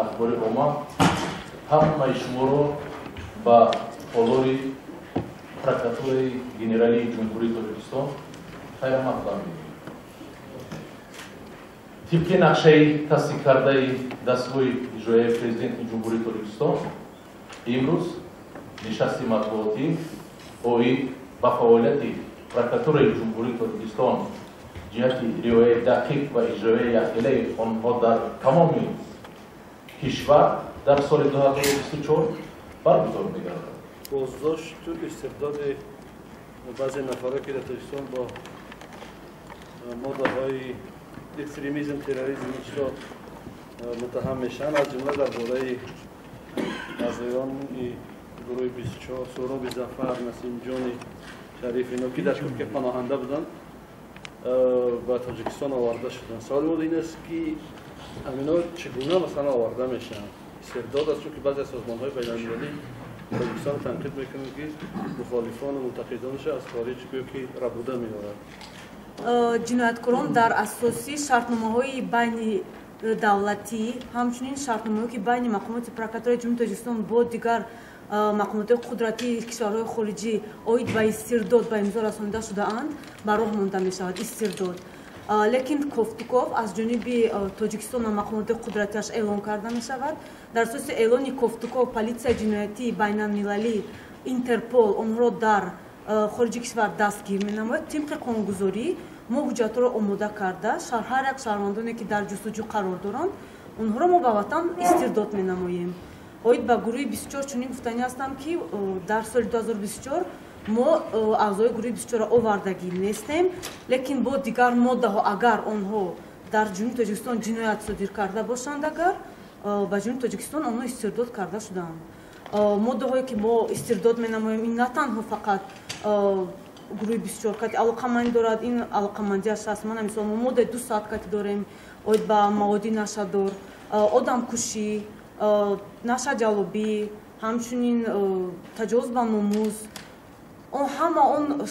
ахбори ома ҳамаи шуморо ба ҳолори прокуратураи генералии ҷумҳурии Тоҷикистон хайрамақдам медиҳем. طبق نقشه تصدیق کرده دستگاه اجرایی پرزیدنت جمهوری تاجیکستان امروز نشست مطبوعاتی اوید با فعالیت پروکراتورای جمهوری تاجیکستان جهت رعایت دقیق و اجرای یکدیگر آنها در تمام کشور در سال 2024 برگزار می‌گردد. بازداشت و استبداد بعضی نفرات که در تاجیکستان با ماده‌های اکستریمیسم، تروریسم متهم میشن، از جمله درباره اعضایان گروه 24 سهراب ظفر، نسیم جان شریف اینا که در ترکیه پناهنده بودن به تاجیکستان آورده شدن. سوال ما این است که همینا چگونه مثلا آورده میشن؟ استبداد است، چون که بعضی از سازمان‌های بین‌المللی تاجیکستان تنقید میکنند که مخالفان و منتقدانش از خارج که ربوده می‌دارند. جنایتکاران در اساسی شرطنامه‌های بین دولتی، همچنین شرطنامه‌ای که بین مقامات پروکراتورای جمهوری تاجیکستان با دیگر مقامات قدرتی کشورهای خارجی اوید به استرداد به امضا رسانیده شده‌اند بر راه مانده می‌شود استرداد. لیکن کوفتوکوف از جانب تاجیکستان و مقامات قدرتیش اعلام کرده می‌شود. در اساس اعلان کوفتوکوف پلیسیای جنایتی بین‌المللی اینترپول آنها را در خارج کشور دستگیر می‌نماید. طبق قانونگذاری ما حجت را آماده کرده هر یک شهروندانی که در جستجو قرار دارند آنها را ما به وطن استرداد می‌نماییم. اوید به گروه 24 چنین گفتنی هستم که در سال 2024 ما اعضای گروه 24 را آوردگی نیستیم، لیکن با دیگر ماده‌ها اگر آنها در جنوب تاجیکستان جنایت صادر کرده باشند اگر به جنوب تاجیکستان آنها استرداد کرده شدند. ماده‌هایی که ما استرداد می‌نماییم این نه تنها فقط گروه 24 کاتی علاقمند دارد، این علاقمندیش است. من مثلا ماده 2 ساعت کاتی داریم اوید با مواد نشدار، آدم کشی، نشجالوبی، همچنین تجاوز به ناموس، همه آن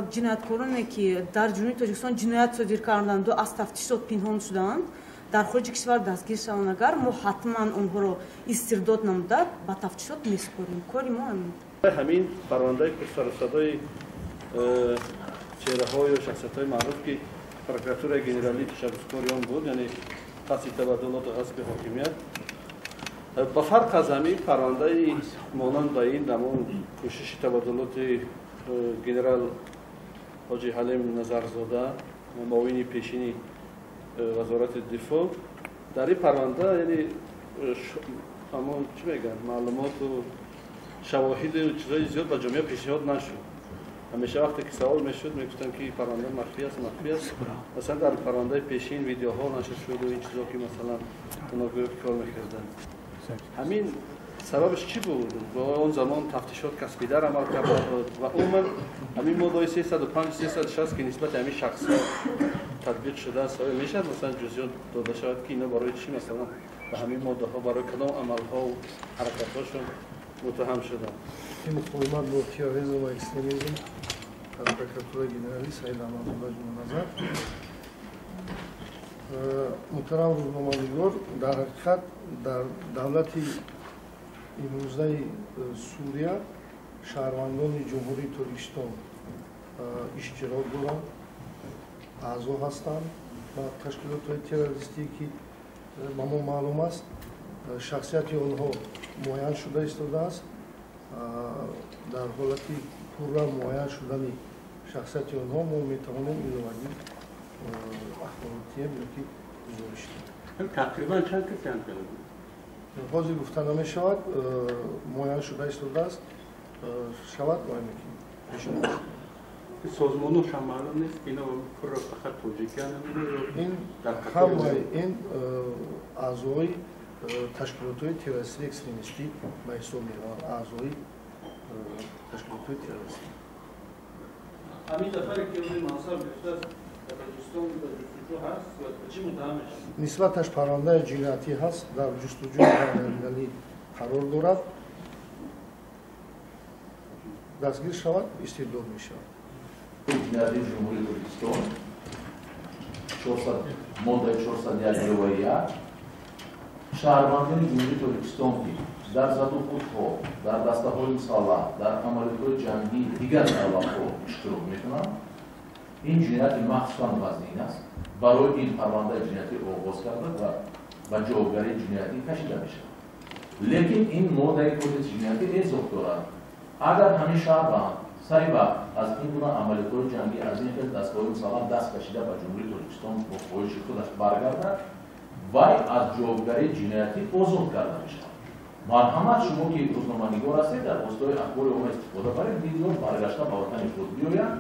جنایتکارانی که در جنوب تاجیکستان جنایت صادر کردند و از تفتیشات پنهان شدند در خارج کشور دستگیر شوند اگر ما حتما آنها را استرداد نموده به تفتیشات می‌سپاریم. کاری ما همین پرونده پرسرصدای چهره‌های و شخصیت‌های معروف که پروکراتورای گنرالی تشبثکاری آن بود، یعنی قصد تبادلات و غصب حاکمیت، با فرق از همین پرونده مانند به این نمون کوشش تبادلات گنرال حاجی حلیم نظرزاده معاون پیشینی وزارت دفاع، در این پرونده یعنی همون چی میگن معلومات و شواهد و چیزای زیاد به جامعه پیشنهاد نشد. همیشه وقتی که سوال میشد میگفتن که پرونده مخفی است. مثلا در پرونده پیشین ویدیوها نشر شد و این چیزا که مثلا اونا کار میکردن. همین سببش چی بود؟ با اون زمان تفتیشات کسبی در عمل کرده بود و عموما همین ماده 305 360 که نسبت همین شخص تطبیق شده است میشه مثلا جزئیات داده شود که اینا برای چی مثلا به همین ماده ها برای کدام عمل ها و حرکت هاشون متهم شدن. این مقاومت با تروریسم و اکستریمیسم در پروکراتورای گنرالی سعید احمدزاده نظر محترم روزنامه‌نگار در حقیقت در دولت امروزه سوریه شهروندان جمهوری تاجیکستان اشتراک دارند، اعضا هستند و تشکیلات تروریستی که به ما معلوم است شخصیت آنها معین شده ایستاده است. در حالت پورا معین شدن شخصیت آنها ما میتوانیم ایرانی اخباراتی که گزارش دهیم. تقریبا چند کسی هم کرده؟ حاضر گفتن نمی‌شود، معین شده ایستاده است، شود معین میکنیم. سازمانش هم معلوم نیست که اینا پر فقط توجیه‌گر نمی‌دونه. این اعضای تشکیلات‌های تروریستی اکستریمیستی به حساب می‌روند، اعضای تشکیلات‌های تروریستی. همین دفعه که اون منصب گرفته است در تاجیکستان در جستجو هست یا به چی متهم میشه؟ نسبتش پرونده جنایتی هست، در جستجوی بین‌المللی قرار دارد، دستگیر شود استرداد می‌شود. جنرالي جمهوري تركستان 400 ماده 401 шаҳрвандони ҷумҳурии Тоҷикистон ки дар задухудҳо, дар дастаҳои мусаллаҳ, дар амалиётҳои ҷангии дигар давлатҳо иштирок мекунанд, ин ҷинояти махсусан вазнин аст. барои ин парвандаи ҷиноятӣ оғоз карда ва ба ҷавобгарии ҷиноятӣ кашида мешавад. лекин ин моддаи кодекси ҷиноятӣ эзоф дорад. агар ҳамин шаҳрванд сари вақт аз ин гуна амалиётҳои ҷангӣ аз ин хел дастгоҳи мусаллаҳ даст кашида ба ҷумҳурии Тоҷикистон бо хоҳиши худаш баргардад, вай аз ҷавобгарии ҷиноятӣ озод карда мешавад. марҳамат, шумо ки рӯзноманигор ҳастед, дар воситаҳои ахбори онҳо истифода баред, бисёр баргашта ба ватани худ биёяд.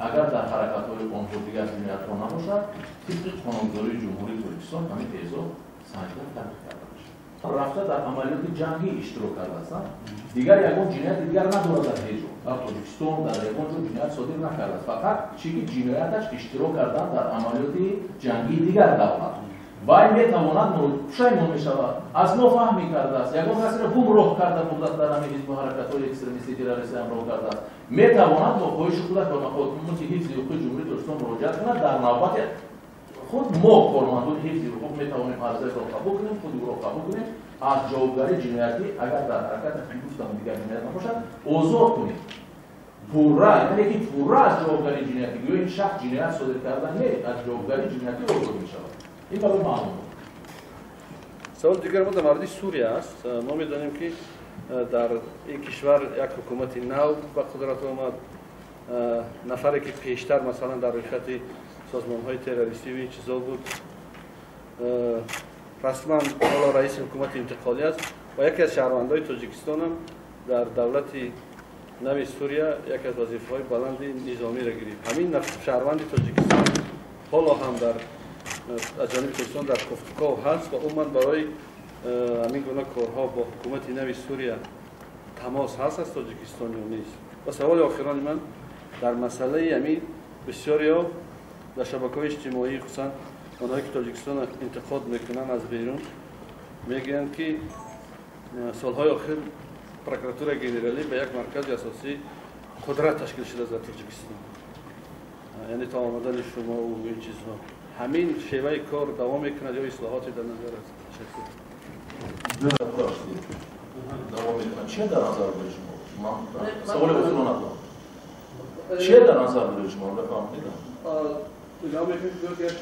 агар дар ҳаракатҳои онҳо дигар ҷиноятҳо набошад, тибқи қонундории ҷумҳурии Тоҷикистон ҳамин эзо санҷида татбиқ карда мешавад. рафта дар амалиёти ҷангӣ иштирок кардастанд, дигар ягон ҷинояти дигар надорад дар ҳеҷ ҷо. дар Тоҷикистон дар ягон ҷо ҷиноят содир накардааст, фақат чӣ ки ҷинояташ иштирок кардан дар амалиёти ҷангии дигар давлат. вай метавонад пушаймон мешавад, аз нофаҳмӣ кардааст, ягон касеро гумроҳ карда муддат дар ҳамин ҳизбу ҳаракатҳои экстремистӣ террористӣ ҳамроҳ кардааст, метавонад бо хоҳиши худаш ба мақомоти ҳифзи ҳуқуқи ҷумҳурии Тоҷикистон муроҷиат кунад. дар навбати худ мо кормандони ҳифзи ҳуқуқ метавонем арзаеро қабул кунем, худи ӯро қабул кунем, аз ҷавобгарии ҷиноятӣ агар дар ҳаракати гуфтам дигар ҷиноят набошад озод кунем. пурра, яъне ки пурра аз ҷавобгарии ҷиноятӣ, гӯё ин шахс ҷиноят содир карда не, аз ҷавобгарии ҷиноятӣ озод мешавад. ин барои маълум. саволи дигар мо дар мавриди Сурия аст. мо медонем ки дар ин кишвар як ҳукумати нав ба қудрат омад. нафаре ки пештар масалан дар рӯйхати созмонҳои террористӣ ин чизо буд, расман ҳоло раиси ҳукумати интиқолӣ аст ва яке аз шаҳрвандои Тоҷикистон ҳам дар давлати нави Сурия яке аз вазифаҳои баланди низомиро гирифт. ҳамин шаҳрванди Тоҷикистон ҳоло ҳам дар аз ҷониби Тоҷикистон дар гуфтгӯҳ ҳаст ва умуман барои ҳамин гуна корҳо бо ҳукумати нави Сурия тамос ҳаст аз Тоҷикистон ё нест. ва саволи охирони ман дар масъалаи ҳамин бисёриҳо дар шабакаҳои иҷтимоӣ хусусан онҳое ки Тоҷикистон интиқод мекунанд аз берун мегӯянд ки солҳои охир прокуратураи генералӣ ба як маркази асосии қудрат ташкил шудааст дар Тоҷикистон, яъне то омадани шумову ин чизҳо. ҳамин шеваи кор давом мекунад ё ислоҳоте дар назар аст? давом мекунад. чия дар назар доред шумо? ман саволи охиро надорам. чия дар назар доред шумо? бафаҳмидам. давом мекунад ки як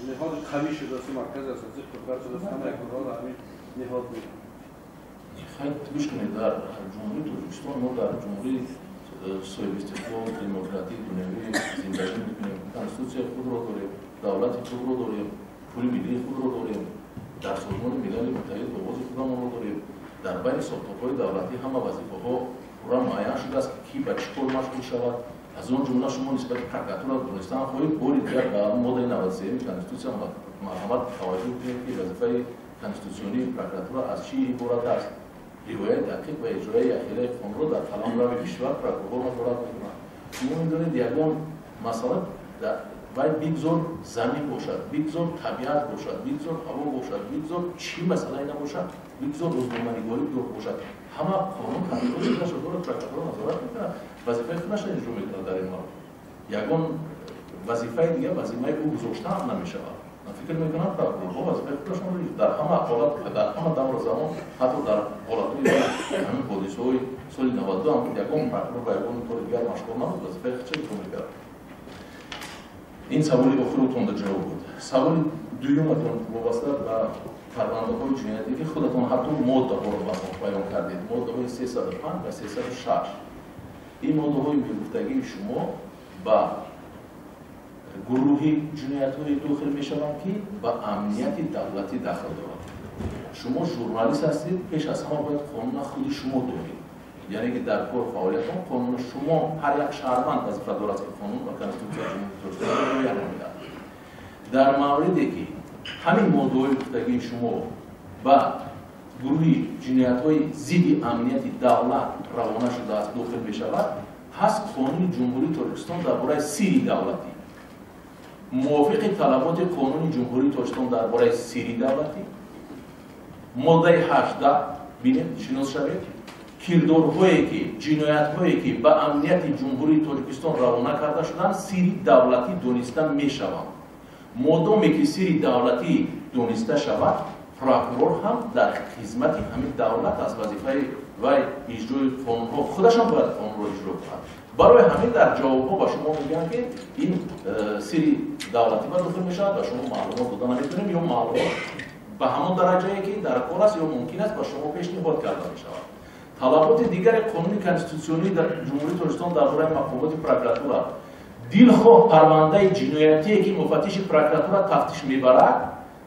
ниҳоди қавӣ шудааст, маркази асосии қудрат шудааст, ҳама яконҳо ҳамин ниҳод мекунад. خیلی گوش کنید در جمهوری ترکستان ما در جمهوری صاحب استقلال دموکراتیک دنیوی زندگی میکنیم. کنستیتوسیون خود را داریم، دولت خود را داریم، پول ملی خود را داریم، در سازمان ملل متحد آواز خودمان را داریم. در بین ساختارهای دولتی همه وظیفه‌ها پورا معین شده است که کی به چه کار مشغول شود. از اون جمله شما نسبت به پروکراتور دونستان خواهید باری دیگر در ماده 93 کنستیتوسیون مرحمت توجه کنید که وظیفه کنستیتوسیونی پروکراتور از چی عبارت است. риояи дақиқ ва иҷрои ахираи қонунро дар калонрави кишвар прокурор назорат мекунад. шумо медонед ягон масъала вай бигзор замин бошад, бигзор табиат бошад, бигзор ҳаво бошад, бигзор чӣ масъалае набошад, бигзор рӯзноманигорӣ бошад, ҳама қонун табиқот шуда шудро прокурор назорат мекунад, вазифаи худашро иҷро мекунад дар ин маврид. ягон вазифаи дигар вазифаи ӯ гузоштаам намешавад. من فکر میکنم پروکورها وظیفه خودشون رو در همه حالات در همه دور زمان حتی در حالت‌های همین پلیس‌های سال 92 هم یکم پروکور و یکم طور دیگر مشغول نبود وظیفه خودش رو می‌کرد. این سوالی آخرتون در جواب بود. سوال دومتون وابسته به پرونده‌های جنایتی که خودتون حتی ماده ها رو بیان کردید. ماده‌های 305 و 306. این ماده‌های گفتگی شما با گروهی جنایت‌های داخل می‌شوند که با امنیت دولتی داخل دارند. شما ژورنالیست هستید، پیش از همه باید قانون خود شما دارید. یعنی که در کار فعالیتتون قانون شما هر یک شهروند وظیفه دارد که قانون و کنستیتوسیون جمهوری ترکیه را رعایت می‌کند. در موردی که همین موضوع گفتگی شما با گروهی جنایت‌های ضد امنیت دولت روانه شده است داخل می‌شود، هست قانون جمهوری ترکستان درباره سری دولتی. موافق طلبات قانون جمهوری ترکستان درباره سری دولتی ماده 18 بینید شناس شوید کردارهایی که جنایت‌هایی که به امنیت جمهوری ترکستان روانه کرده شدند سری دولتی دانسته می‌شوند. مادامی که سری دولتی دانسته شود прокурор ҳам дар хизмати ҳамин давлат аст, вазифаи вай иҷрои қонунҳо худашам бояд қонунро иҷро кунад. барои ҳамин дар ҷавобҳо ба шумо мегӯям ки ин сирри давлатӣ ба дохил мешавад, ба шумо маълумот дода наметавонем, ё маълумот ба ҳамон дараҷае ки дар кор аст ё мумкин аст ба шумо пешниҳод карда мешавад. талаботи дигари қонуни конститутсионии дар ҷумҳурии Тоҷикистон дар бораи мақомоти прокуратура дилхоҳ парвандаи ҷиноятие ки муфаттиши прокуратура тафтиш мебарад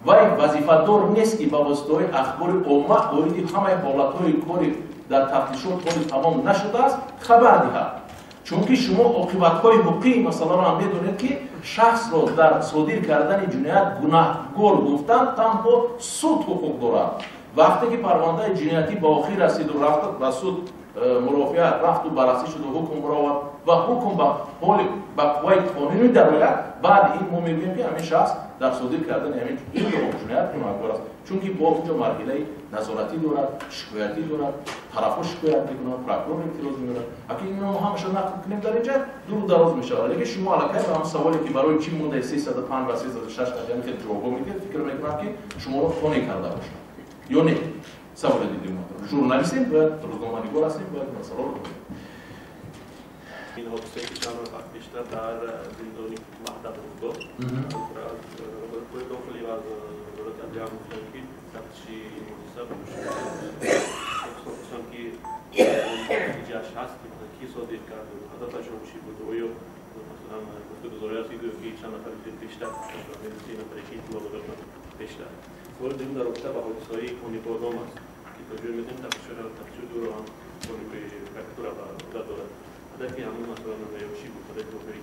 вай вазифадор нест ки ба воситаҳои ахбори омма оиди ҳамаи ҳолатҳои кори дар тафтишот кори тамом нашудааст хабар диҳад. чунки шумо оқибатҳои ҳуқуқии масъаларо ҳам медонед ки шахсро дар содир кардани ҷиноят гунаҳгор гуфтан танҳо суд ҳуқуқ дорад. вақте ки парвандаи ҷиноятӣ ба охир расиду рафта ба суд мурофиат рафту баррасӣ шуду ҳукм баровард ва ҳукм ба ҳоли ба қувваи қонунӣ дарояд, баъд ин мо мегӯем ки ҳамин шахс дар содир кардани ҳамин ҷиноят гунаҳгор аст. чунки бо инҷо марҳилаи назоратӣ дорад, шикоятӣ дорад, тарафҳо шикоят мекунанд, прокурор эътироз меорад. аки инро ҳамаша нақл кунем дар инҷа дуру дароз мешавад. лекин шумо аллакай ба ҳамн саволе ки барои чӣ мондаи 305 ва 306 яъне хеле ҷавобҳо медиҳед, фикр мекунам ки шуморо қонеъ карда бошад ё не. саволе дидем журналистем бояд рӯзноманигор ҳастем, бояд масъаларо бинем. این حادثه که چند وقت بیشتر در زندان مهدب رخ داد از رابطه‌های داخلی و از وزارت عدلیه هم گفتن که تفتیشی حادثه خصوصا که نتیجه‌اش هست کی صادر کرد و هدفش هم چی بود و یا مثلا گفتگوزاری هستی که چند نفر بیشتر مثلا 3 نفر که اطلاع دادن بیشتر وارد این در رابطه با حادثه‌های خونی بادام است که تا جایی می‌دونیم تفتیش دور هم خونی به پرکتورا و دارد هدفی همون مثلا نمایشی بود، هدف روی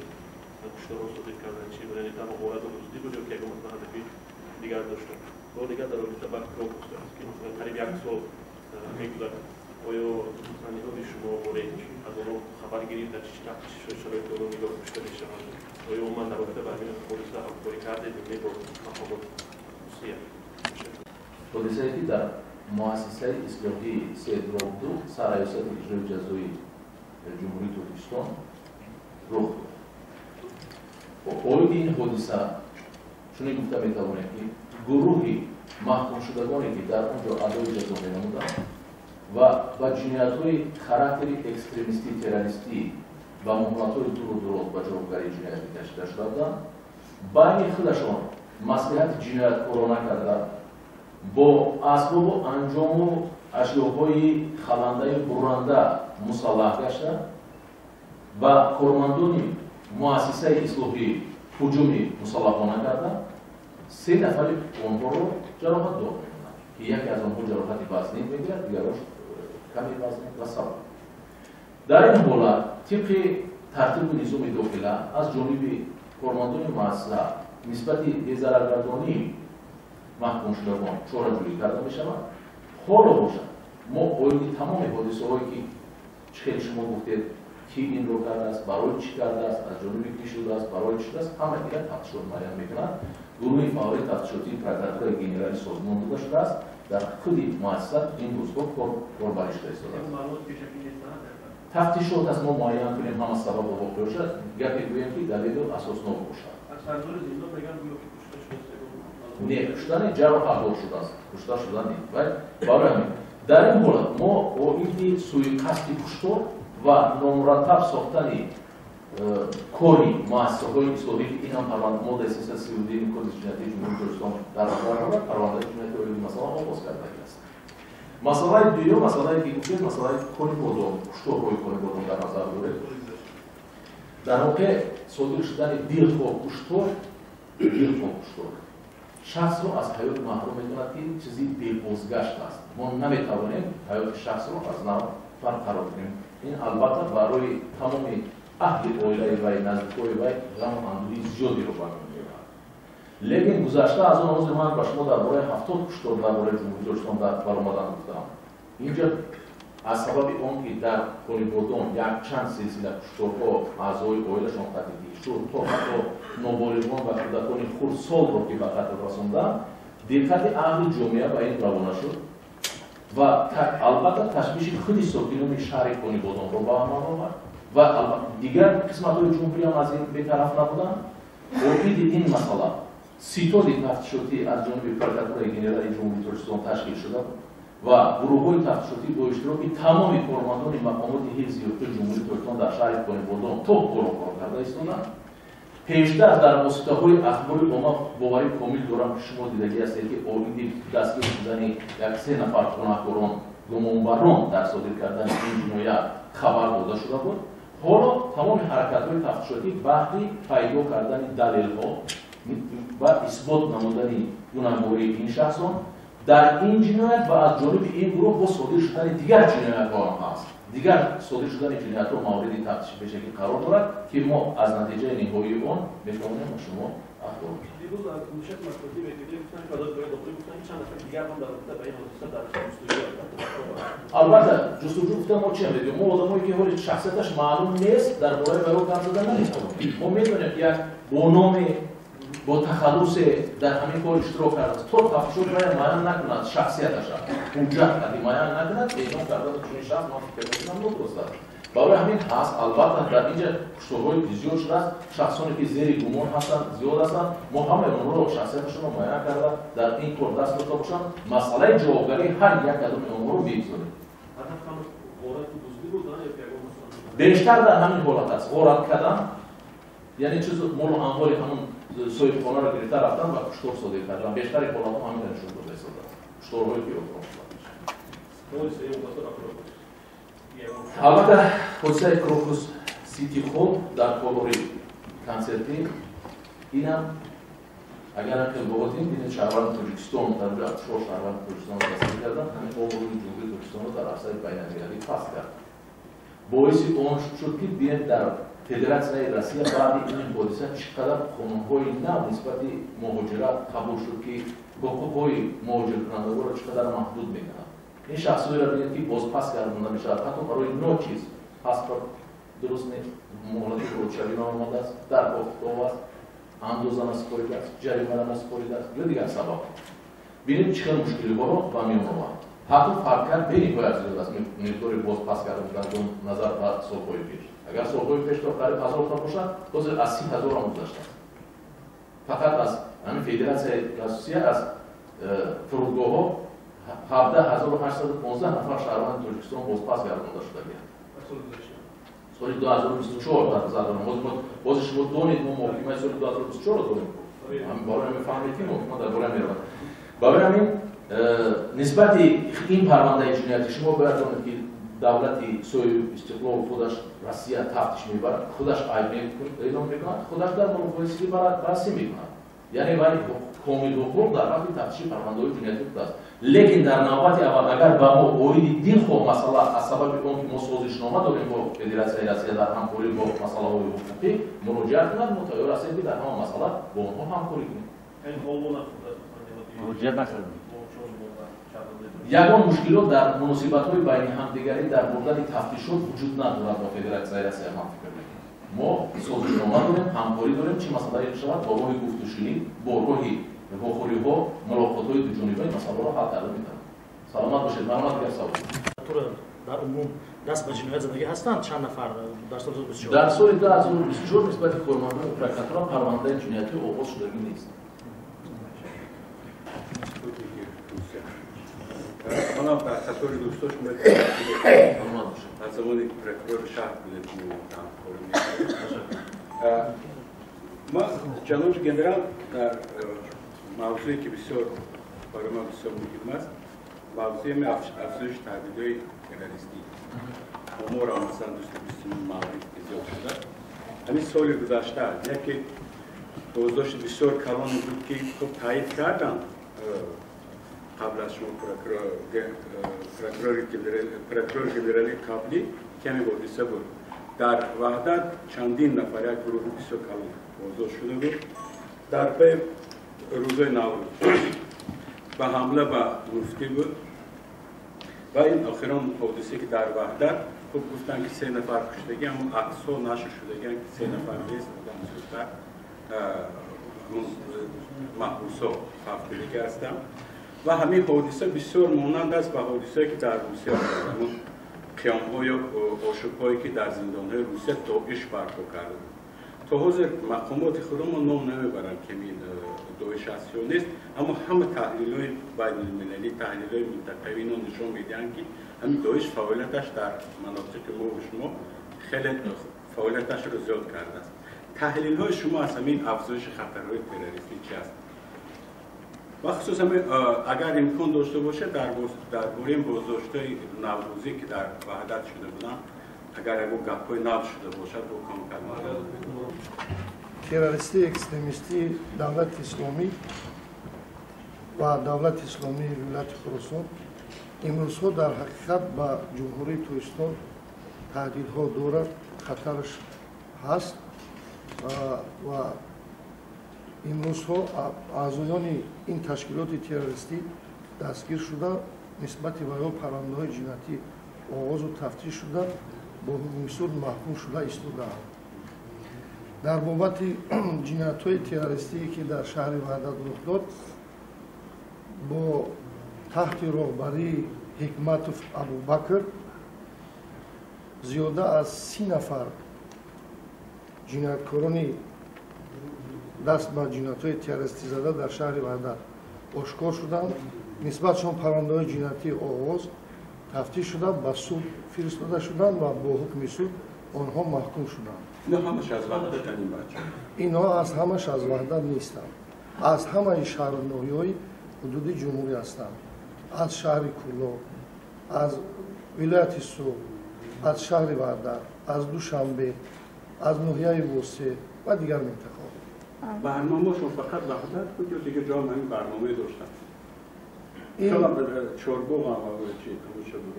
کشتاران صادر کردن چی بود، یعنی تمام حالت روزی بود که اگه مثلا هدفی دیگر داشتن. و دیگر در رابطه با کار گفته است که مثلا قریب 1 سال می‌گذرد. آیا مثلا نیروی شما مورد از آن خبر گیرید در چه شرایطی رو نگاه داشته می‌شوند؟ آیا من در رابطه با این حادثه همکاری کرده دیگه با مقامات روسیه؟ حادثه‌ای که در مؤسسه اصلاحی سید رابدو سرایست اجرای جزایی ҷумҳурии Тоҷикистон рух дод. оиди ин ҳодиса чунин гуфта метавонем ки гурӯҳи маҳкумшудагоне ки дар он ҷо адои ҷазо менамуданд ва ба ҷиноятҳои характери экстремистӣ террористӣ ва муҳлатҳои дуру дуроз ба ҷавобгарии ҷиноятӣ кашида шуда буданд, байни худашон маслиҳати ҷинояткорона карда бо асбобу анҷому ашёҳои халандаи бурранда мусаллаҳ гашта ва кормандони муассисаи ислоҳӣ ҳуҷуми мусаллаҳона карда 3 нафари онҳоро ҷароҳат дод мекунанд ки яке аз онҳо ҷароҳати вазнин мегирад, дигарош ками вазнин ва сабр. дар ин ҳолат тибқи тартибу низоми дохила аз ҷониби кормандони муассиса нисбати безараргардонии маҳкумшудагон чораҷӯӣ карда мешавад. ҳоло бошад мо оиди тамоми ҳодисаҳое ки хеле шумо гуфтед ки инро кардааст, барои чӣ кардааст, аз ҷониби кӣ шудааст, барои чӣ шудааст, ҳама дигар тафтишот муайян мекунад. гурӯҳи фаъоли тафтишотии прокуратураи генералӣ созмон дода шудааст, дар худи муассиса ин рӯзҳо корбаришта истодааст. тафтишот аст мо муайян кунем ҳама сабабу воқеа шуда гапе гӯем ки далелу асоснок бошад. не куштани ҷароҳат дод шудааст, кушта шуда не. барои ҳамин дар ин ҳолат мо оиди суиқасди куштор ва номураттаб сохтани кори муассисаҳои ислоҳӣ ки ин ҳам парвандаи 332 кодекси ҷиноятии ҷумҳурии Тоҷикистон дар назар дорад, парвандаи ҷинояти оиди масъала оғоз кардагӣ аст. масъалаи дуюм, масъалае ки гуфтед, масъалаи кони бодом, кушторҳои кони бодом дар назар доред. дар воқеъ содир шудани дилхоҳ куштор шахсро аз ҳаёт маҳрум мекунад ки чизи бебозгашт аст. мо наметавонем ҳаёти шахсро аз нав барқарор кунем. ин албатта барои тамоми аҳли оилаи вай, наздикҳои вай ғаму андӯҳи зиёдеро ба миён меорад. лекин гузашта аз он ҳозир ман ба шумо дар бораи 70 куштор дар бораи ҷумҳурии Тоҷикистон баромадан гуфтам. инҷа аз сабаби он ки дар кони бодом якчанд силсила кушторҳо аъзои оилашон қатл шуд, то ҳатто ноболиғон ва кӯдакони хурдсолро ки ба қатл расонданд, диққати аҳли ҷомеа ба ин равона шуд ва албатта ташвиши худи сокинони шаҳри кони бодомро ба амал омад ва дигар қисматҳои ҷумҳурӣ ҳам аз ин бетараф набуданд. оиди ин масъала سیتودی تفتیشاتی از جانب پرکاتورای گنرالی جمهوری ترکستان تشکیل شده و گروه‌های تفتیشاتی با اشتراک تمام کارمندان مقامات حفظی حقوق جمهوری ترکستان در شهر بادام تا کار کرده ایستادند. پیشتر در واسطه‌های اخبار ما باوری کامل دارم که شما دیدگی هستید که آیندی دستگیر شدن یک 3 نفر گناهکاران گمانبران در صادر کردن این جنایت خبر داده شده بود. حالا تمام حرکت‌های تفتیشاتی بهره پیدا کردن دلیل‌ها و اثبات نمودن گناهکاری این شخصان در این جنایت و از جانب این گروه با صادر شدن دیگر جنایت‌ها هم هست. دیگر صادر شدن جنایت‌ها مورد تفتیش به شکل قرار دارد که ما از نتیجه نهایی آن می‌توانیم شما اخبار بدیم. دیروز در کمیشن مطبوعاتی وکیلی گفتن که عدالت برای داخلی گفتن چند نفر دیگر هم در رابطه با این حادثه در جستجو البته جستجو گفتن ما چه می‌دونیم، ما آدمایی که حالی شخصیتش معلوم نیست درباره برای کار زدن نمی‌توانیم. ما می‌دونیم یک با نام با تخلص در همین کار اشتراک کرده است. تا تفتیشات باید معین نکند شخصیتش را حجت کردی معین نکند اعلام کردن چنین شخص ما فکر می‌کنم درست است. برای همین هست البته در اینجا کشتارهای زیاد شده است، شخصانی که زیر گمان هستند زیاد هستند، ما همه اونها را شخصیتشون را معین کرده در این کار دست داشته باشند مسئله جوابگری هر یک کدام اونها رو بگذاریم. بیشتر در همین حالت است. غارت کردن یعنی چیز مال و اموال همون صاحبخانه را گرفته رفتن و کشتار صادر کردن. بیشتر حالت‌ها همین نشون داده است. کشتارهای پیاده البته حادثه کروکوس سیتی خود در کالوری کنسرتی اینم اگر هم که بگوییم این شهروند تاجیکستان در اونجا 4 شهروند تاجیکستان را دستگیر کردن همین آبروی جمهوری تاجیکستان را در عرصه بین‌المللی پس کرد. باعث آن شد که بیاید در فدراسیون روسیه بعد این حادثه چقدر قانون‌های نو نسبت مهاجرت قبول شد که حقوق‌های مهاجر کنندگان را چقدر محدود می‌کنند. این شخصی را ببینید که بازپس گردانده می‌شود حتی برای نوع چیز پاسپورت درست نیست، مهلت روشنی ناماده است، در افتاده است، اندازه نسپارده است، جریمه نسپارده است یا دیگر سبب. ببینید چقدر مشکلی ها را با می‌آورد. حتی فرق کرد بین باید زیاد است مقدار بازپس گرداندن نظر به سال‌های پیش. اگر سال‌های پیش تا قریب 1000 تا باشد، باز از 30000 هم گذشته است. فقط از همین فدراسیون روسیه از فرودگاه‌ها 17815 نفر شهروند تاجیکستان بازپس گردانده شده بودند. سال 2024 در نظر دارم. باز شما دونید ما محکمه سال 2024 رو داریم. همین بالا می‌فهمید که محکمه در بالا می‌رود. برای همین نسبت این پرونده جنایتی شما باید دانید که دولت سوی استقلال خودش روسیه تفتیش می‌برد، خودش اعلام می‌کند، خودش در مقایسه بررسی می‌کند. یعنی باید کامل حقوق در رابطه تفتیش پرونده‌های جنایتی است. لیکن در نوبت اول اگر با ما اوید دین خو مسئله از سبب اون که ما سازشنامه داریم با فدراسیون روسیه در همکاری با مسائل حقوقی مراجعه کنند متعارف است که در همه مسئله با اونها همکاری کنیم. این قانون مراجعه نکردیم. یگان مشکلات در مناسبت‌های بین همدیگری در مورد تفتیشات وجود ندارد با فدراسیون روسیه ما فکر می‌کنیم. ما سازشنامه داریم، همکاری داریم، چه مسئله شود با راه گفتگوشویی، با راه بخوری‌ها، ملاقات‌های دوجانبه مسئله را حل کرده می‌توانیم. سلامت باشید. ممنون دیگر سوال. در عموم دست به جنایت زدگی هستند چند نفر در سال 2024 در سال 2024 نسبت کارمندان پرکاتورا پرونده جنایتی آغاز شدگی نیست. حالا بر خطور دوستاش باید از زمان پرکاتور شهر بودید ما جناب گنرال در موضوعی که بسیار برای ما بسیار مهم است موضوع افزایش تهدیدهای تروریستی امور آموزان داشته بسیار موارد زیاد شده. همین سال گذشته یکی بازداشت بسیار کلان بود که خب تایید کردن قبل از شما پرکاتور گنرالی قبلی کمی بودیسه بود. در وحدت چندین نفر یک گروه بسیار کلان بازداشت شده بود. در پی روزای نوروز و حمله به مفتی بود و این آخران حادثه که در وحدت خب گفتن که 3 نفر کشتگی اما عکس‌ها نشر شدگی که 3 نفر نیست بودن زودتر محبوس‌ها هفتگی هستند و همین حادثه بسیار مانند است به حادثه‌ای که در روسیه بود. قیام‌ها یا آشوب‌هایی که در زندان‌های روسیه داعش برپا کرده بود. حاضر مقامات خودم نام نمیبرم که این دویشاسیون است، اما همه تحلیل های بین المللی، تحلیل های منطقوی اینا نشون میدن که همین دویش فعالیتش در مناطق ما و شما خیلی فعالیتش رو زیاد کرده است. تحلیل های شما از همین افزایش خطرهای تروریستی چی است؟ و خصوصا اگر امکان داشته باشه درباره بازداشت‌های نوروزی که در وحدت شده بودن اگر اگه گپ‌های نو شده باشد رو کم کردن. تروریستی اکستریمیستی دولت اسلامی و دولت اسلامی ولایت خراسان امروزها در حقیقت با جمهوری توستان تهدیدها دارد، خطرش هست و امروزها اعضایان این تشکیلات تروریستی دستگیر شده، نسبت به پرونده‌های جنایتی آغاز و تفتیش شده، با حکم صلح محکوم شده ایستاده‌اند. در بابت جنایت‌های تروریستی که در شهر وحدت رخ داد، با تحت راهبری حکمت ابوبکر زیاده از 30 نفر جنایتکاران دست به جنایت‌های تروریستی زده در شهر وحدت آشکار شدند. نسبتشان پرونده‌های جنایتی آغاز تفتیش شده، به صلح فرستاده شدند و با حکم صلح آنها محکوم شدند. اینا همش از وحدت این بچه. اینها از همش از وحدت نیستند. از همه شهرناحیه‌های حدود جمهوری هستند. از شهر کلو، از ولایت صبح، از شهر وحدت، از دوشنبه، از ناحیه وسطی و دیگر منطقه‌ها. برنامه‌شون فقط وحدت بود یا دیگه جا من برنامه داشتن؟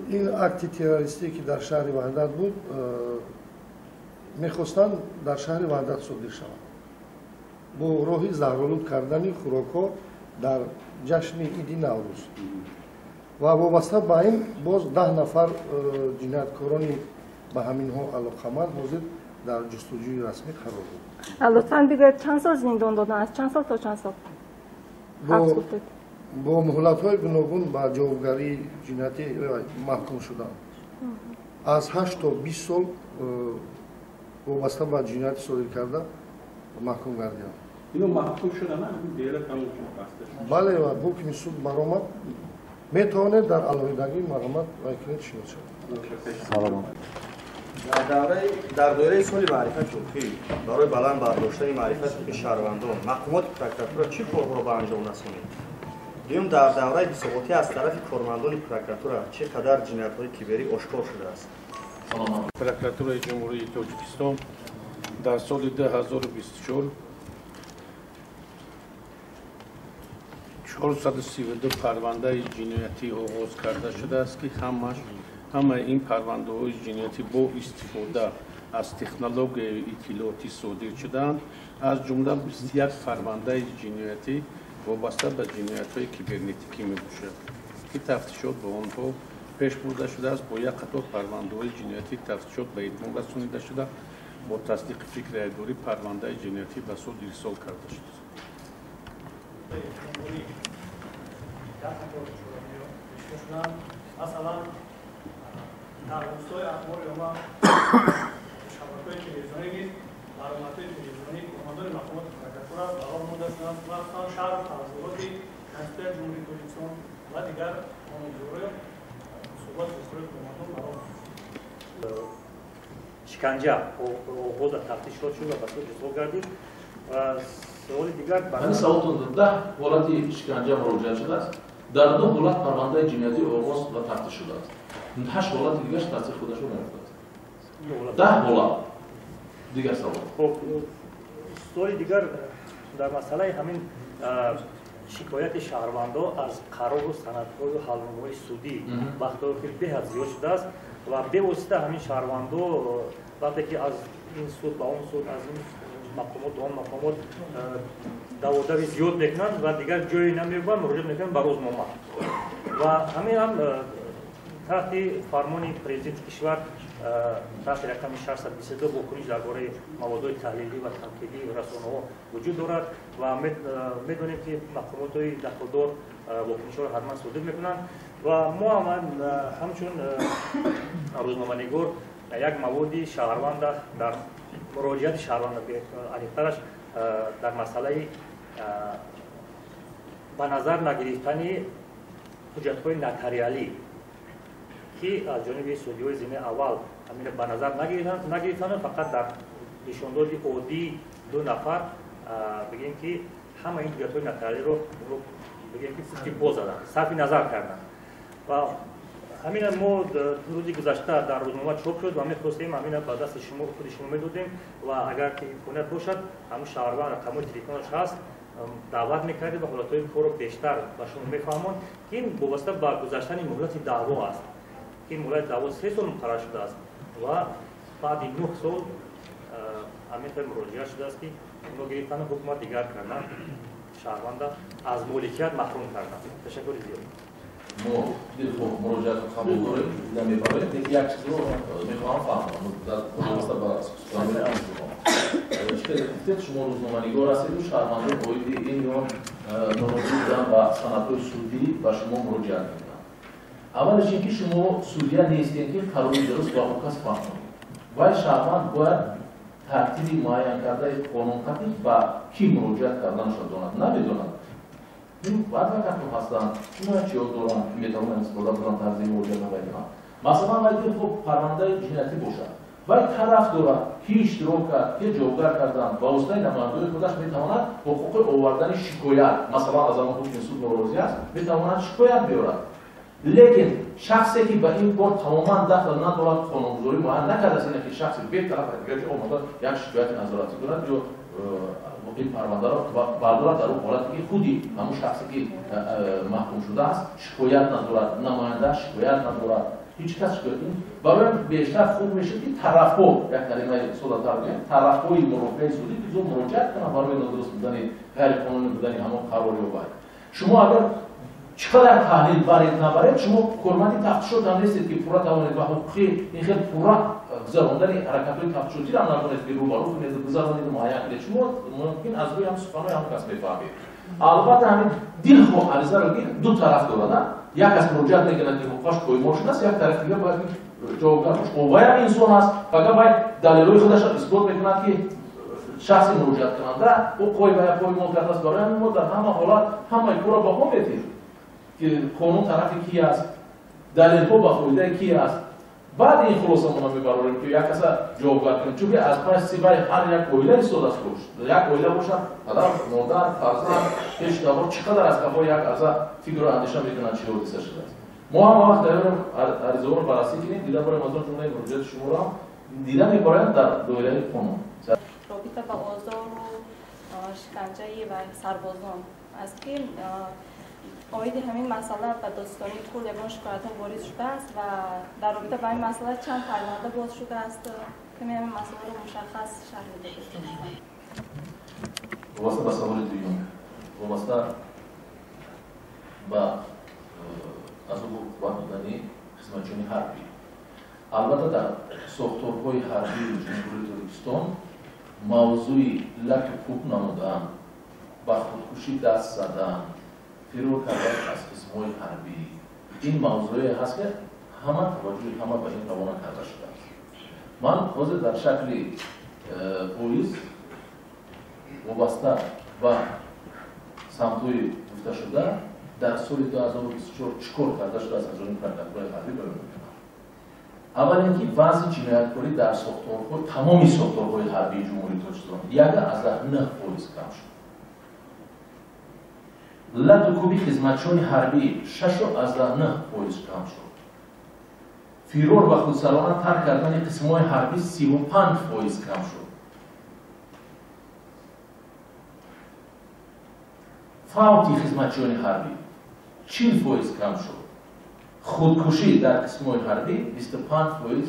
این اکت تروریستی که در شهر وحدت بود میخواستند در شهر وحدت صادر شوند با راه زهرآلود کردن خوراک‌ها در جشن عید نوروز و وابسته به این باز 10 نفر جنایتکاران به همین ها علاقمند حاضر در جستجوی رسمی قرار بود. لطفاً بگویید چند سال زندان دادن؟ از چند سال تا چند سال؟ با مهلت‌های گوناگون به جوابگری جنایتی محکوم شدند. از 8 تا 20 سال وابسته به جنایت صادر کرده محکوم گردیدند. اینو محکوم شدن نه دیگه تموم شد. بله و حکم صلح برآمد میتواند در علاوه‌دگی مرامت و اکنون شنود شود. سلام. در دوره صلح معرفت شوخی برای بلند برداشتن معرفت به شهروندان مقامات پروکراتورا چه کارها را به انجام رسانید؟ دوم در دوره بی‌ثباتی از طرف کارمندان پروکراتورا چقدر جنایت‌های کیبری آشکار شده است؟ پروکراتورای جمهوری تاجیکستان در سال 2024 432 پرونده جنایتی آغاز کرده شده است که همه این پرونده های جنایتی با استفاده از تکنولوژی اطلاعاتی صادر شدند، از جمله 21 پرونده جنایتی وابسته به جنایت‌های کیبرنتیکی می‌باشد که تفتیشات به آنها پیش برده شده است. با یک قطار پرونده‌های جنایتی تفتیشات به اتمام رسانیده شده، با تصدیق فکر اداری پرونده جنایتی به سود ارسال کرده شده است. مثلا در روستای اخبار یا ما شبکه‌های تلویزیونی نیست، برآمدهای تلویزیونی کماندان مقامات پروکراتورا قرار مونده شدند و شهر توسطی کنسلر جمهوری تاجیکستان و دیگر قانون‌گذاران صحبت بسیار کماندان قرار شکنجه آغاز تفتیشات شد و به صورت ارسال گردید و سوال دیگر برای سوالتون 10 حالت شکنجه مراجعه شده است. در 2 حالت پرونده جنایتی آغاز و تفتیش شده است. 8 حالت دیگرش تصدیق خودش رو نمی‌کنه. 10 حالت دیگر سوال. خب سوال دیگر در مسئله همین شکایت شهروندا از قرار و سندهای و حلنامه‌های سودی وقتی که بهت زیاد شده است و به واسطه همین شهروندا وقتی که از این سود به اون سود از این مقامات به اون مقامات دعواداری زیاد میکنند و دیگر جایی نمیبرند مراجعه میکنند به روزنامه و همین هم تحت فرمان پرزیدنت کشور تحت رقم 622 واکنش درباره موادهای تحلیلی و تنقیدی رسانه‌ها وجود دارد و میدونیم که مقامات دخلدار واکنش‌ها را حتما صادر میکنند و ما هم همچون روزنامه‌نگار یک موادی شهروند در مراجعت شهروند علیقترش در مسئله به نظر نگرفتن حجت‌های نتریالی که از جانب سودی‌های ضمن اول همین به نظر نگرفتن، فقط در نشانداد عادی 2 نفر بگیم که همه این حجت‌های نتریالی رو بگیم که پشتی باز زدن، صرف نظر کردن. و همین ما روزی گذشته در روزنامه چاپ شد و همین خواستیم همین به دست شما خود شما میدادیم و اگر که امکانیت باشد همون شهروند رقم تلفنش هست دعوت میکردیم و حالتهای کار رو بیشتر به شما میفهمون که این وابسته به گذشتن مهلت دعوا است. این مهلت دعوا 3 سال مقرر شده است و بعد 9 سال همین مراجعه شده است که اونا گرفتن حکومت دیگر کردن شهروند از مالکیت محروم کردن. تشکر زیاد. ما خب مراجعات قبول داریم نمیبریم یک چیز رو میخوام فهمم در واسطه با سوال شما شما روزنامه‌نگار هستید و شهروندان باید این نوع نمودی بودن و سندهای سودی و شما مراجعت میکنن. اولش اینکه شما سودیه نیستین که قانون درست با کس فهمونید و شهروند باید ترتیبی معین کرده قانون قطعی و کی مراجعت کردنش داند نمیدونند. این ادوکات هستن اینا چی دارن میتونن استفاده کنن تنظیم مراجعه بکنن. مثلا وقتی خب پرونده جنایتی باشه و طرف داره کی اشتراک کرد کی جوگر کردن با واسطه نماینده خودش میتواند حقوق آوردن شکایت مثلا از اون حکم سود نوروزی است میتواند شکایت بیارد. لیکن شخصی که به این کار تماما دخل ندارد قانونگذاری معین نکرده است اینکه شخصی به طرف دیگه اومده یک شکایت نظارتی کند یا این پرونده را بردارد در اون حالتی که خودی همون شخصی که محکوم شده است شکایت ندارد، نماینده شکایت ندارد، هیچ کس شکایت برای بیشتر خوب میشه که طرف‌ها یک کلمه ساده‌تر بگیم طرف‌های مرافعه سودی که زود مراجعت کنند برای نادرست بودن غیر قانونی بودن همون قراری و باید شما اگر چقدر تحلیل برید نبرید شما کارمند تفتیشات هم نیستید که پورا توانید و حقوقی این خیلی پورا گذراندن حرکت‌های تفتیشاتی را نکنید که روبرو کنید گذراندید معین کنید شما ممکن از روی هم سخن‌های هم کس بفهمید. البته همین دلخواه عریضه رو دو طرف دارد یک از مراجعت میکنه که حقوقش پایمال شده است یک طرف دیگه باید جوابگر باشه او باید انسان است فقط باید دلایل خودش را اثبات میکنه که شخصی مراجعت کننده او باید پایمال کرده است برای همین ما در همه حالات همه کارا با هم میتیم که قانون طرف کی است دلیل‌ها با فایده کی است بعد این خلاصه ما میبریم که یک کس جوابگر کنه چون از پس سیبای هر یک اویله استفاده است یک اویله باشه پدر مادر فرزند هیچ دور چقدر از کفای یک از فکر اندیشه میکنن چی حادثه شده است ما هم وقت داریم عریضه رو بررسی کنیم دیدن برای مزار جمله مراجعات شما را دیدن میبریم در دایره قانون رابطه با آزار و شکنجه و سربازان است که آید همین مسئله به داستانی کل یگان شکایت ها وارد شده است و در رابطه با این مسئله چند پرونده باز شده است که همین مسئله رو مشخص شرح بدید. واسه به سوال دوم واسه با از اون وقت دادنی خدمتچیان حربی البته در ساختارهای حربی جمهوری ترکستان موضوعی لک کوب نمودن با خودکشی دست زدن فرور کردن از قسم‌های حربی این موضوعی هست که همه توجه همه به این روانه کرده شده است. من حاضر در شکل پلیس وابسته و سمت‌های گفته شده در سال 2024 چیکار کرده شده است از اون پرونده حربی بیان می‌کنم. اول اینکه وضع جنایتکاری در ساختارهای تمامی ساختارهای حربی جمهوری ترکستان یک از 9 پلیس کم شد. لدوکوبی خدمتچیان حربی 6 از 9 پلیس کم شد. فرور و خودسرانه ترک کردن قسم‌های حربی 35 پلیس کم شد. فوتی خدمتچیان حربی 40 پلیس کم شد. خودکشی در قسم‌های حربی 25 پلیس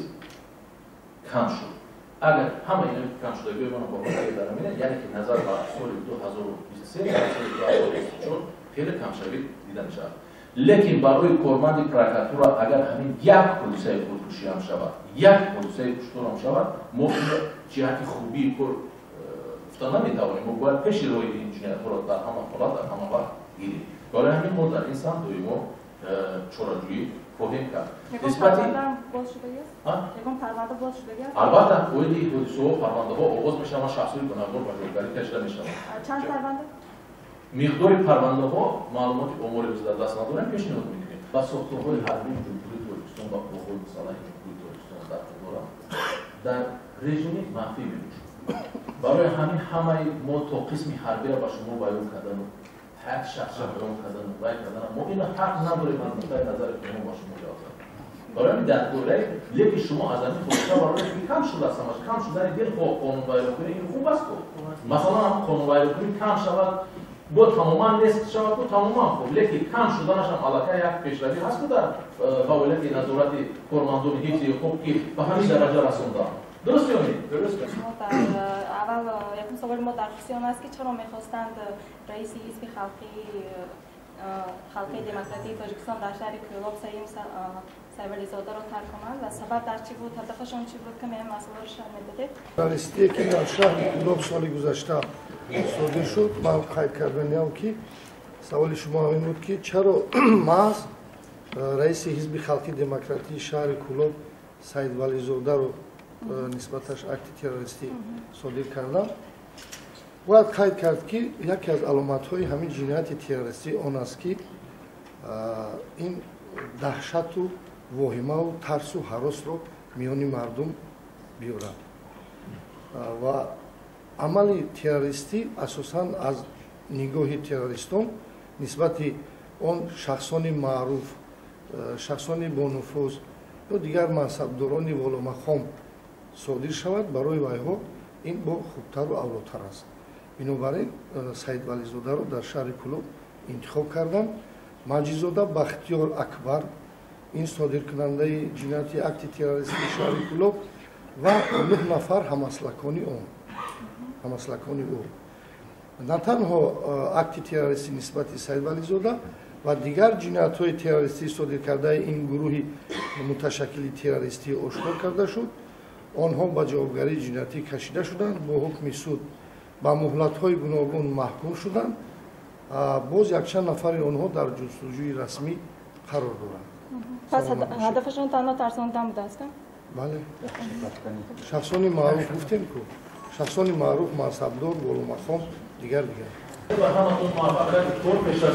کم شد. اگر همه اینا کم شده بیایم با وضعیت در امینه یعنی که نظر به سال 2023 و سال 2024 خیلی کم شوید دیدن شد. لیکن برای کارمند پرکاتورا اگر همین یک حادثه خودکشی هم شود یک حادثه کشتار هم شود ما جهت خوبی کار گفتن نمیتوانیم ما باید پیش روی این جنایت‌ها را در همه حالات در همه وقت گیریم برای همین ما در این سمت ما چوراجویی فهم کرد. یکم نسبتی پرونده هم باز شده است؟ یکم پرونده باز شده است؟ البته وقتی حادثه و پرونده ها آغاز میشه و شخصی گناهکار به جلوگیری کشیده میشه. چند پرونده؟ مقدار پرونده ها معلومات امور biz در دست نداریم پیشنهاد میدیم. و ساختارهای حربی جمهوری ترکستان و قوای مسلح جمهوری ترکستان در خودرا در رژیم مخفی میشه. برای همین همه ما تا قسم حربی را به شما بیان کردن و هر شخص را بیان کردن و بیان کردن ما این حق نداریم از نقطه نظر شما با شما جواب. برای همین در دوره لیکن شما از این خودتا برای کم شده است کم شده دل قانون بیان کنی این خوب است مثلا قانون بیان کنی کم شود با تماما نیست شود با تماما خوب لیکن کم شدنش هم علاقه یک پیشروی هست که در فعالیت نظارت کارمندان حفظ حقوق که به همین درجه رسونده درست می‌بینید؟ درست است. اول یکم سوال ما در خصوص آن است که چرا می‌خواستند رئیس حزب خلقی دموکراتی تاجیکستان در شهر کولاب سیولیزاده را ترک کنند و سبب در چی بود؟ هدفشان چی بود که این مسئله را شرح می‌دادید؟ رئیسی که در شهر کولاب سال گذشته صادر شد من قید کردم که سوال شما این بود که چرا محض رئیس حزب خلقی دموکراتی شهر کولاب سید ولیزاده رو نسبتش اکت تروریستی صادر کردم باید قید کرد که یکی از علامت‌های همین جنایت تروریستی آن است که این دهشت و واهمه و ترس و هراس رو میان مردم بیارد و عمل تروریستی اساساً از نگاه تروریستان نسبت آن شخصان معروف شخصان با نفوذ یا دیگر منصبداران والا مقام صادر شود برای ویها این با خوبتر و اولاتر است. بنابراین سید ولیزاده رو در شهر کولاب انتخاب کردم. مجیدزاده بختیار اکبر این صادر کننده جنایت اکت تروریستی شهر کولاب و 9 نفر همسلکانی او نه تنها اکت تروریستی نسبت سید ولیزاده و دیگر جنایت‌های تروریستی صادر کرده این گروه متشکل تروریستی آشکار کرده شد آنها به جوابگری جنایتی کشیده شدند با حکم سود با مهلت‌های گوناگون محکوم شدند باز یک چند نفر آنها در جستجوی رسمی قرار دارند. پس هدفشون تنها ترساندن بوده است؟ بله. شخصان معروف گفتیم که شخصان معروف منصبدار والا مقام دیگر و همتون موفقیت کور پیش رو